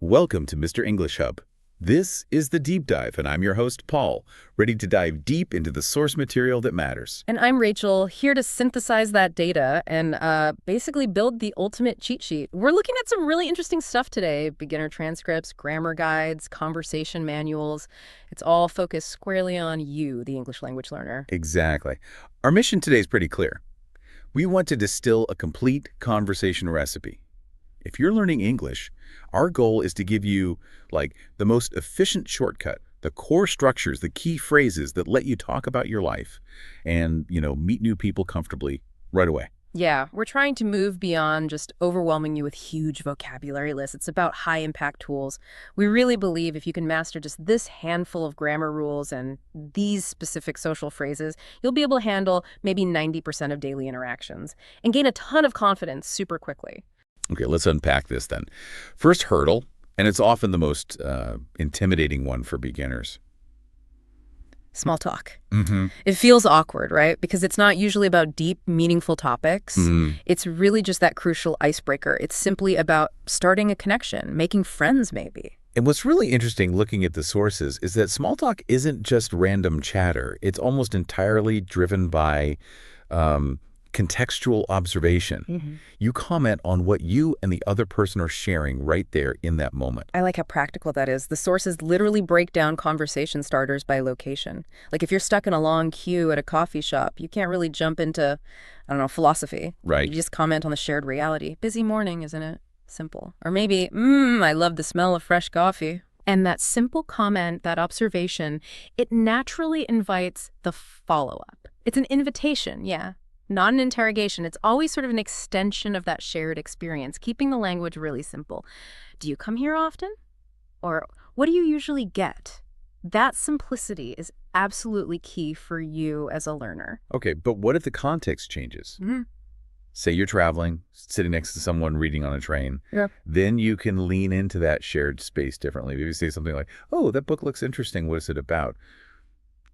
Welcome to Mr. English Hub. This is the Deep Dive, and I'm your host, Paul, ready to dive deep into the source material that matters. And I'm Rachel, here to synthesize that data and basically build the ultimate cheat sheet. We're looking at some really interesting stuff today: beginner transcripts, grammar guides, conversation manuals. It's all focused squarely on you, the English language learner. Exactly. Our mission today is pretty clear. We want to distill a complete conversation recipe. If you're learning English, our goal is to give you, the most efficient shortcut, the core structures, the key phrases that let you talk about your life and, meet new people comfortably right away. Yeah, we're trying to move beyond just overwhelming you with huge vocabulary lists. It's about high-impact tools. We really believe if you can master just this handful of grammar rules and these specific social phrases, you'll be able to handle maybe 90% of daily interactions and gain a ton of confidence super quickly. Okay, let's unpack this then. First hurdle, and it's often the most intimidating one for beginners. Small talk. Mm-hmm. It feels awkward, right? Because it's not usually about deep, meaningful topics. It's really just that crucial icebreaker. It's simply about starting a connection, making friends maybe. And what's really interesting looking at the sources is that small talk isn't just random chatter. It's almost entirely driven by contextual observation. You comment on what you and the other person are sharing right there in that moment. I like how practical that is. The sources literally break down conversation starters by location. Like if you're stuck in a long queue at a coffee shop, you can't really jump into, philosophy. Right. You just comment on the shared reality. Busy morning, isn't it? Simple. Or maybe, I love the smell of fresh coffee. And that simple comment, that observation, it naturally invites the follow-up. It's an invitation, yeah. Not an interrogation. It's always sort of an extension of that shared experience, keeping the language really simple. Do you come here often? Or what do you usually get? That simplicity is absolutely key for you as a learner. Okay, but what if the context changes? Say you're traveling, sitting next to someone reading on a train. Yeah. Then you can lean into that shared space differently. Maybe say something like, oh, that book looks interesting. What is it about?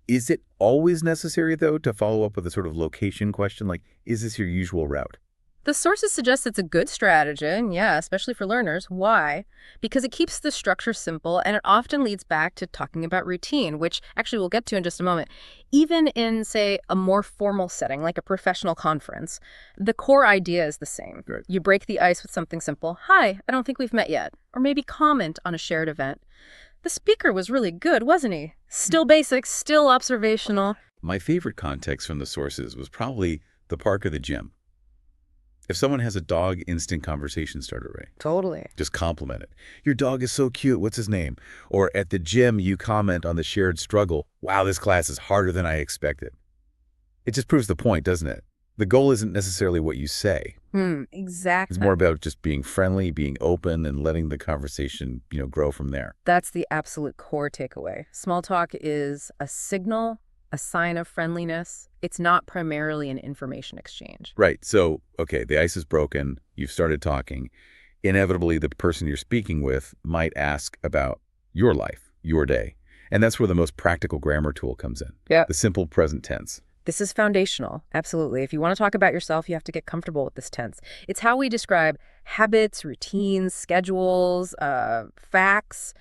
Is it always necessary, though, to follow up with a sort of location question, like, is this your usual route? The sources suggest it's a good strategy, and yeah, especially for learners. Why? Because it keeps the structure simple, and it often leads back to talking about routine, which actually we'll get to in just a moment. Even in, say, a more formal setting, like a professional conference, the core idea is the same. Right. You break the ice with something simple. Hi, I don't think we've met yet. Or maybe comment on a shared event. The speaker was really good, wasn't he? Still basic, still observational. My favorite context from the sources was probably the park or the gym. If someone has a dog, instant conversation starter, right? Totally. Just compliment it. Your dog is so cute. What's his name? Or at the gym, you comment on the shared struggle. Wow, this class is harder than I expected. It just proves the point, doesn't it? The goal isn't necessarily what you say. Exactly. It's more about just being friendly, being open, and letting the conversation, grow from there. That's the absolute core takeaway. Small talk is a signal, a sign of friendliness. It's not primarily an information exchange. Right. So, okay, the ice is broken. You've started talking. Inevitably, the person you're speaking with might ask about your life, your day. And that's where the most practical grammar tool comes in. Yeah. The simple present tense. This is foundational. Absolutely. If you want to talk about yourself, you have to get comfortable with this tense. It's how we describe habits, routines, schedules, facts,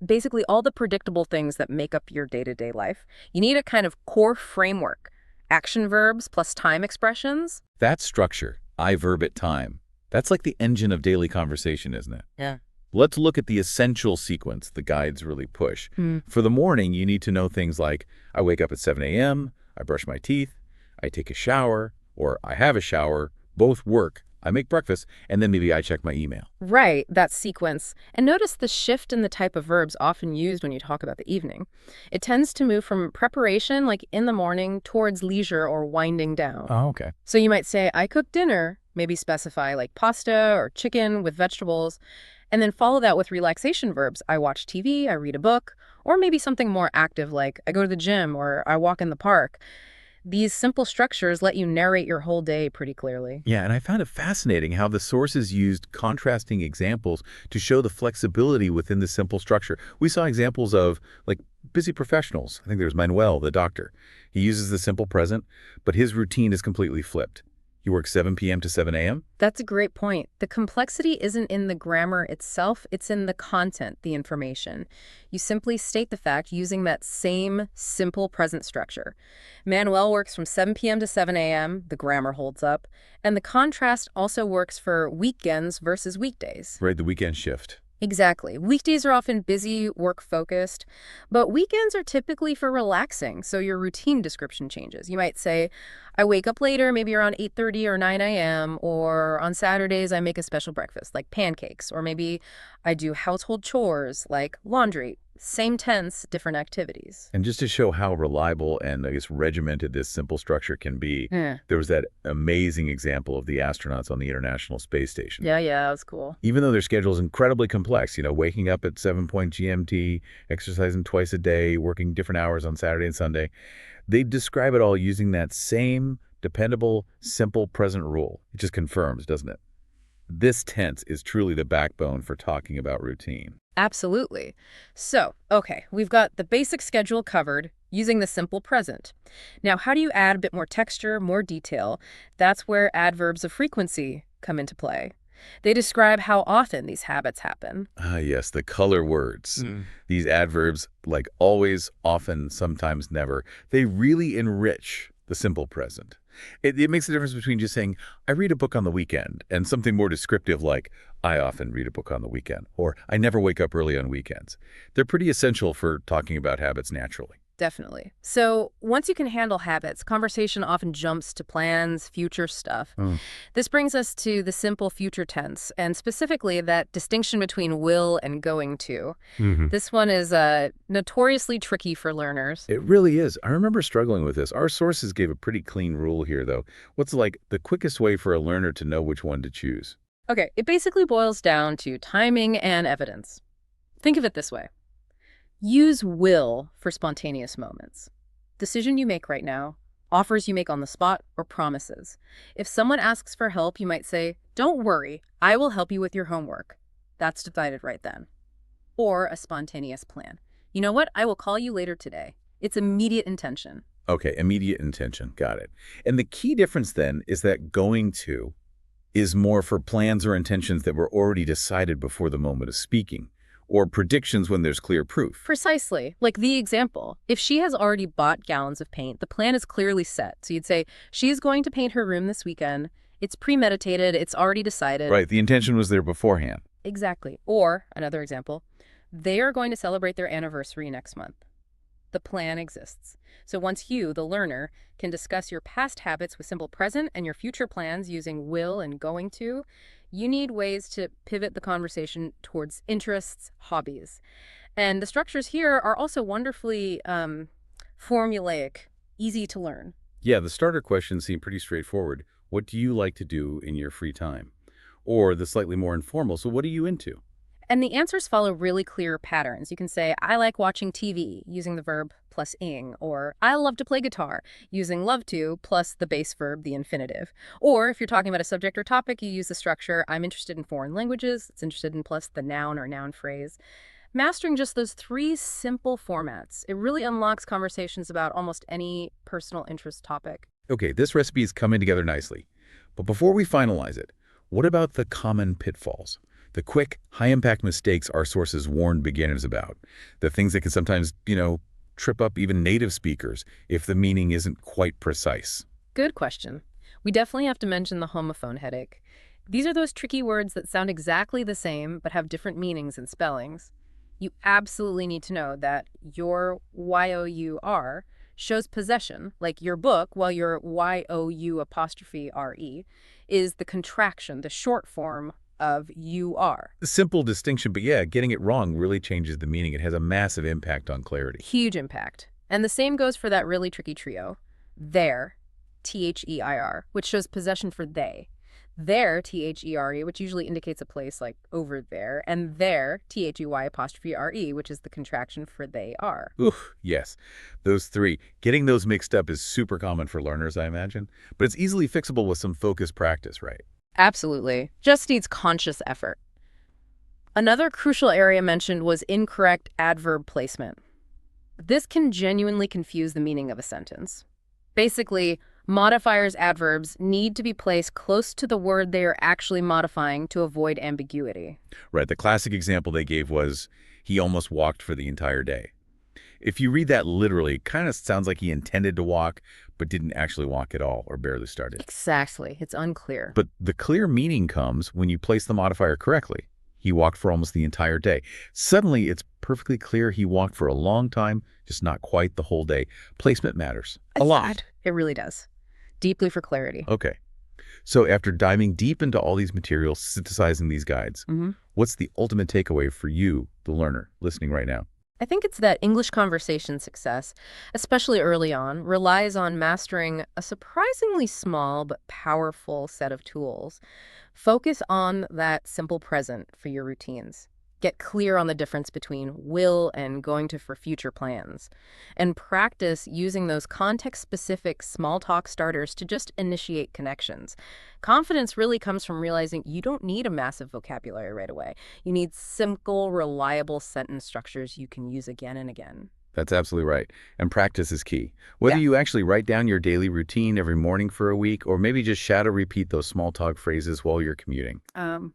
basically all the predictable things that make up your day-to-day life. You need a kind of core framework. Action verbs plus time expressions. That structure, I verb at time, that's like the engine of daily conversation, isn't it? Yeah. Let's look at the essential sequence the guides really push. For the morning, you need to know things like, I wake up at 7 a.m., I brush my teeth, I take a shower, or I have a shower, both work, I make breakfast, and then maybe I check my email. Right, that sequence. And notice the shift in the type of verbs often used when you talk about the evening. It tends to move from preparation, like in the morning, towards leisure or winding down. Oh, okay. So you might say, I cooked dinner, maybe specify like pasta or chicken with vegetables, and then follow that with relaxation verbs. I watch TV, I read a book, or maybe something more active like I go to the gym or I walk in the park. These simple structures let you narrate your whole day pretty clearly. Yeah, and I found it fascinating how the sources used contrasting examples to show the flexibility within the simple structure. We saw examples of, busy professionals. I think there's Manuel, the doctor. He uses the simple present, but his routine is completely flipped. You work 7 p.m. to 7 a.m.? That's a great point. The complexity isn't in the grammar itself, it's in the content, the information. You simply state the fact using that same simple present structure. Manuel works from 7 p.m. to 7 a.m., the grammar holds up, and the contrast also works for weekends versus weekdays. Right, the weekend shift. Exactly. Weekdays are often busy, work-focused, but weekends are typically for relaxing, so your routine description changes. You might say, I wake up later, maybe around 8:30 or 9 a.m., or on Saturdays I make a special breakfast, like pancakes, or maybe I do household chores, like laundry. Same tense, different activities. And just to show how reliable and, I guess, regimented this simple structure can be, Yeah, there was that amazing example of the astronauts on the International Space Station. yeah, that was cool. Even though their schedule is incredibly complex, waking up at 7 point GMT, exercising twice a day, working different hours on Saturday and Sunday, they describe it all using that same dependable, simple present rule. It just confirms, doesn't it? This tense is truly the backbone for talking about routine. Absolutely. So, okay, we've got the basic schedule covered using the simple present. Now, how do you add a bit more texture, more detail? That's where adverbs of frequency come into play. They describe how often these habits happen. Ah, yes, the color words. These adverbs, like always, often, sometimes, never, they really enrich the simple present. It makes a difference between just saying, I read a book on the weekend, and something more descriptive like, I often read a book on the weekend, or I never wake up early on weekends. They're pretty essential for talking about habits naturally. Definitely. So once you can handle habits, conversation often jumps to plans, future stuff. Oh. This brings us to the simple future tense, and specifically that distinction between will and going to. This one is notoriously tricky for learners. It really is. I remember struggling with this. Our sources gave a pretty clean rule here, though. What's like the quickest way for a learner to know which one to choose? Okay, it basically boils down to timing and evidence. Think of it this way. Use will for spontaneous moments. Decision you make right now, offers you make on the spot, or promises. If someone asks for help, you might say, don't worry, I will help you with your homework. That's decided right then. Or a spontaneous plan. You know what? I will call you later today. It's immediate intention. Okay, immediate intention. Got it. And the key difference then is that going to is more for plans or intentions that were already decided before the moment of speaking, or predictions when there's clear proof. Precisely. Like the example. If she has already bought gallons of paint, the plan is clearly set. So you'd say, she is going to paint her room this weekend. It's premeditated. It's already decided. Right, the intention was there beforehand. Exactly. Or, another example, they are going to celebrate their anniversary next month. The plan exists. So once you, the learner, can discuss your past habits with simple present and your future plans using will and going to, you need ways to pivot the conversation towards interests, hobbies. And the structures here are also wonderfully formulaic, easy to learn. Yeah, the starter questions seem pretty straightforward. What do you like to do in your free time? Or the slightly more informal, so what are you into? And the answers follow really clear patterns. You can say, I like watching TV, using the verb plus ing, or I love to play guitar, using love to plus the base verb, the infinitive. Or if you're talking about a subject or topic, you use the structure, I'm interested in foreign languages, it's interested in plus the noun or noun phrase. Mastering just those three simple formats, it really unlocks conversations about almost any personal interest topic. Okay, this recipe is coming together nicely. But before we finalize it, what about the common pitfalls? The quick, high-impact mistakes our sources warned beginners about. The things that can sometimes, trip up even native speakers if the meaning isn't quite precise. Good question. We definitely have to mention the homophone headache. These are those tricky words that sound exactly the same but have different meanings and spellings. You absolutely need to know that your Y-O-U-R shows possession, like your book, while your Y-O-U''re is the contraction, the short form of you are. Simple distinction, but yeah, getting it wrong really changes the meaning. It has a massive impact on clarity. Huge impact. And the same goes for that really tricky trio. Their, T-H-E-I-R, which shows possession for they. Their, T-H-E-R-E, which usually indicates a place like over there. And their, T-H-E-Y''re, which is the contraction for they are. Ooh, yes, those three. Getting those mixed up is super common for learners, I imagine. But it's easily fixable with some focused practice, right? Absolutely. Just needs conscious effort. Another crucial area mentioned was incorrect adverb placement. This can genuinely confuse the meaning of a sentence. Basically, Modifiers, adverbs, need to be placed close to the word they are actually modifying to avoid ambiguity. Right, the classic example they gave was, he almost walked for the entire day. If you read that literally, it kind of sounds like he intended to walk, but didn't actually walk at all or barely started. Exactly. It's unclear. But the clear meaning comes when you place the modifier correctly. He walked for almost the entire day. Suddenly, it's perfectly clear he walked for a long time, just not quite the whole day. Placement matters a lot. It really does. Deeply for clarity. Okay. So after diving deep into all these materials, synthesizing these guides, what's the ultimate takeaway for you, the learner, listening right now? I think it's that English conversation success, especially early on, relies on mastering a surprisingly small but powerful set of tools. Focus on that simple present for your routines. Get clear on the difference between will and going to for future plans. And practice using those context-specific small talk starters to just initiate connections. Confidence really comes from realizing you don't need a massive vocabulary right away. You need simple, reliable sentence structures you can use again and again. That's absolutely right. And practice is key. Whether Yeah. you actually write down your daily routine every morning for a week, or maybe just shadow repeat those small talk phrases while you're commuting,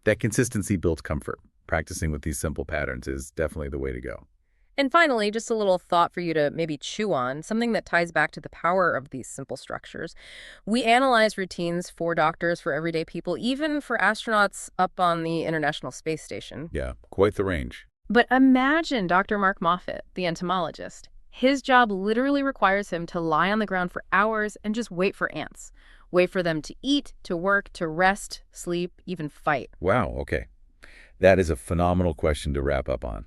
that consistency builds comfort. Practicing with these simple patterns is definitely the way to go. And finally, just a little thought for you to maybe chew on, something that ties back to the power of these simple structures. We analyze routines for doctors, for everyday people, even for astronauts up on the International Space Station. Yeah, quite the range. But imagine Dr. Mark Moffat, the entomologist. His job literally requires him to lie on the ground for hours and just wait for ants. Wait for them to eat, to work, to rest, sleep, even fight. Wow, okay. That is a phenomenal question to wrap up on.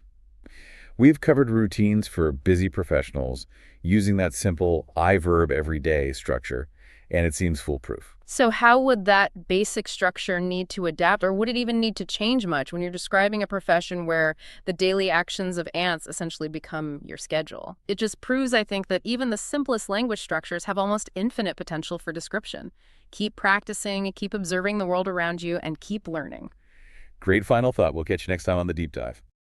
We've covered routines for busy professionals using that simple I verb every day structure, and it seems foolproof. So how would that basic structure need to adapt, or would it even need to change much when you're describing a profession where the daily actions of ants essentially become your schedule? It just proves, I think, that even the simplest language structures have almost infinite potential for description. Keep practicing, keep observing the world around you, and keep learning. Great final thought. We'll catch you next time on The Deep Dive.